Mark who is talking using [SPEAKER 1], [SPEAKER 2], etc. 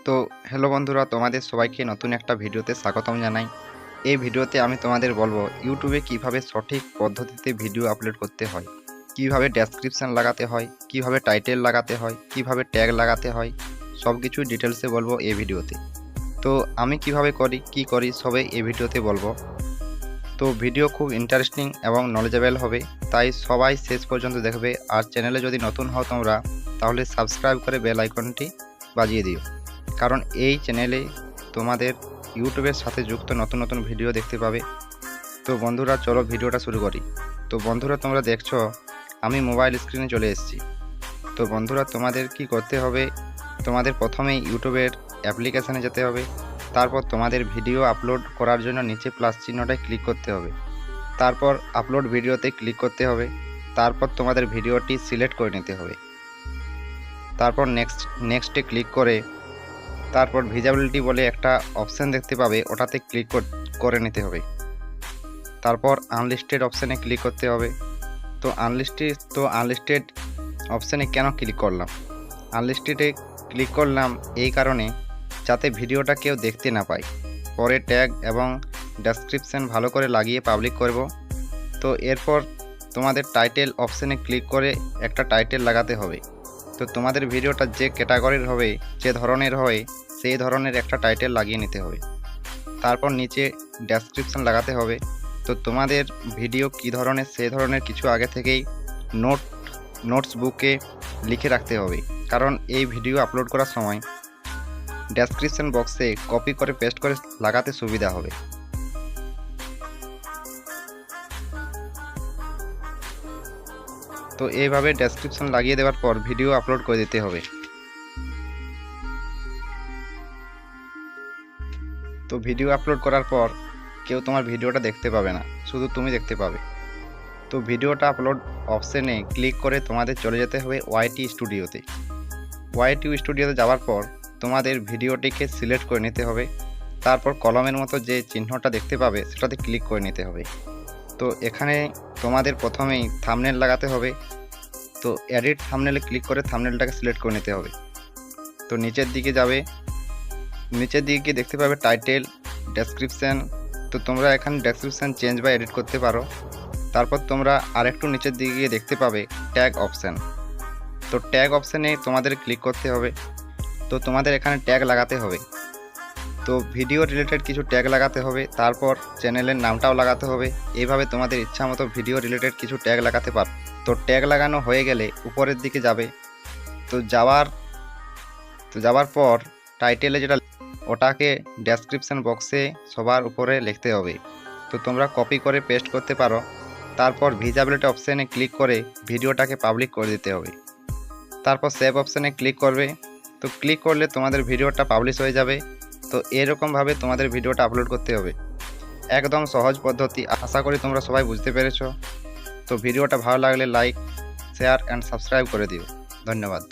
[SPEAKER 1] তো হ্যালো বন্ধুরা, তোমাদের সবাইকে নতুন একটা ভিডিওতে স্বাগতম জানাই। এই ভিডিওতে আমি তোমাদের বলবো ইউটিউবে কিভাবে সঠিক পদ্ধতিতে ভিডিও আপলোড করতে হয়, কিভাবে ডেসক্রিপশন লাগাতে হয়, কিভাবে টাইটেল লাগাতে হয়, কিভাবে ট্যাগ লাগাতে হয়, সব কিছু ডিটেলসে বলবো এই ভিডিওতে। তো আমি কিভাবে করি, কি করি, সবে এই ভিডিওতে বলবো। তো ভিডিও খুব ইন্টারেস্টিং এবং নলেজেবল হবে, তাই সবাই শেষ পর্যন্ত দেখবে। আর চ্যানেলে যদি নতুন হও তোমরা, তাহলে সাবস্ক্রাইব করে বেল আইকনটি বাজিয়ে দিও, কারণ এই চ্যানেলে তোমাদের ইউটিউবের সাথে যুক্ত নতুন নতুন ভিডিও দেখতে পাবে। তো বন্ধুরা চলো ভিডিওটা শুরু করি। তো বন্ধুরা তোমরা দেখছো আমি মোবাইল স্ক্রিনে চলে এসেছি। তো বন্ধুরা তোমাদের কি করতে হবে, তোমাদের প্রথমেই ইউটিউবের অ্যাপ্লিকেশানে যেতে হবে। তারপর তোমাদের ভিডিও আপলোড করার জন্য নিচে প্লাস চিহ্নটায় ক্লিক করতে হবে। তারপর আপলোড ভিডিওতে ক্লিক করতে হবে। তারপর তোমাদের ভিডিওটি সিলেক্ট করে নিতে হবে। তারপর নেক্সটে ক্লিক করে তারপর ভিজিবিলিটি বলে একটা অপশান দেখতে পাবে, ওটাতে ক্লিক করে নিতে হবে। তারপর আনলিস্টেড অপশানে ক্লিক করতে হবে। তো আনলিস্টেড অপশানে কেন ক্লিক করলাম, আনলিস্টেডে ক্লিক করলাম এই কারণে যাতে ভিডিওটা কেউ দেখতে না পায়। পরে ট্যাগ এবং ডেসক্রিপশন ভালো করে লাগিয়ে পাবলিক করব। তো এরপর তোমাদের টাইটেল অপশানে ক্লিক করে একটা টাইটেল লাগাতে হবে। তো তোমাদের ভিডিওটা যে ক্যাটাগরির হবে, যে ধরনের হয়, সেই ধরনের একটা টাইটেল লাগিয়ে নিতে হবে। তারপর নিচে ডেসক্রিপশন লাগাতে হবে। তো তোমাদের ভিডিও কী ধরনের সেই ধরনের কিছু আগে থেকেই নোটস বুকে লিখে রাখতে হবে, কারণ এই ভিডিও আপলোড করার সময় ডেসক্রিপশন বক্সে কপি করে পেস্ট করে লাগাতে সুবিধা হবে। তো এইভাবে ডেসক্রিপশন লাগিয়ে দেওয়ার পর ভিডিও আপলোড করে দিতে হবে। তো ভিডিও আপলোড করার পর কেউ তোমার ভিডিওটা দেখতে পাবে না, শুধু তুমি দেখতে পাবে। তো ভিডিওটা আপলোড অপশানে ক্লিক করে তোমাদের চলে যেতে হবে ওয়াইটি স্টুডিওতে। ওয়াইটি স্টুডিওতে যাওয়ার পর তোমাদের ভিডিওটিকে সিলেক্ট করে নিতে হবে। তারপর কলমের মতো যে চিহ্নটা দেখতে পাবে সেটাতে ক্লিক করে নিতে হবে। তো এখানে তোমাদের প্রথমেই থাম্বনেল লাগাতে হবে। তো এডিট থাম্বনেলে ক্লিক করে থাম্বনেলটাকে সিলেক্ট করে নিতে হবে। তো নিচের দিকে যাবে, নিচের দিকে গিয়ে দেখতে পাবে টাইটেল, ডেসক্রিপশান। তো তোমরা এখানে ডেসক্রিপশান চেঞ্জ বা এডিট করতে পারো। তারপর তোমরা আরেকটু নিচের দিকে গিয়ে দেখতে পাবে ট্যাগ অপশান। তো ট্যাগ অপশানে তোমাদের ক্লিক করতে হবে। তো তোমাদের এখানে ট্যাগ লাগাতে হবে। তো ভিডিও রিলেটেড কিছু ট্যাগ লাগাতে হবে, তারপর চ্যানেলের নামটাও লাগাতে হবে। এইভাবে তোমাদের ইচ্ছা মতো ভিডিও রিলেটেড কিছু ট্যাগ লাগাতে পারো। তো ট্যাগ লাগানো হয়ে গেলে উপরের দিকে যাবে। তো যাওয়ার পর টাইটেলে যেটা ওটাকে ডেসক্রিপশন বক্সে সবার উপরে লিখতে হবে। তো তোমরা কপি করে পেস্ট করতে পারো। তারপর ভিজিবিলিটি অপশানে ক্লিক করে ভিডিওটাকে পাবলিক করে দিতে হবে। তারপর সেভ অপশানে ক্লিক করবে। তো ক্লিক করলে তোমাদের ভিডিওটা পাবলিশ হয়ে যাবে। তো এরকমভাবে তোমাদের ভিডিওটা আপলোড করতে হবে। একদম সহজ পদ্ধতি, আশা করি তোমরা সবাই বুঝতে পেরেছো। তো ভিডিওটা ভালো লাগলে লাইক, শেয়ার অ্যান্ড সাবস্ক্রাইব করে দিও। ধন্যবাদ।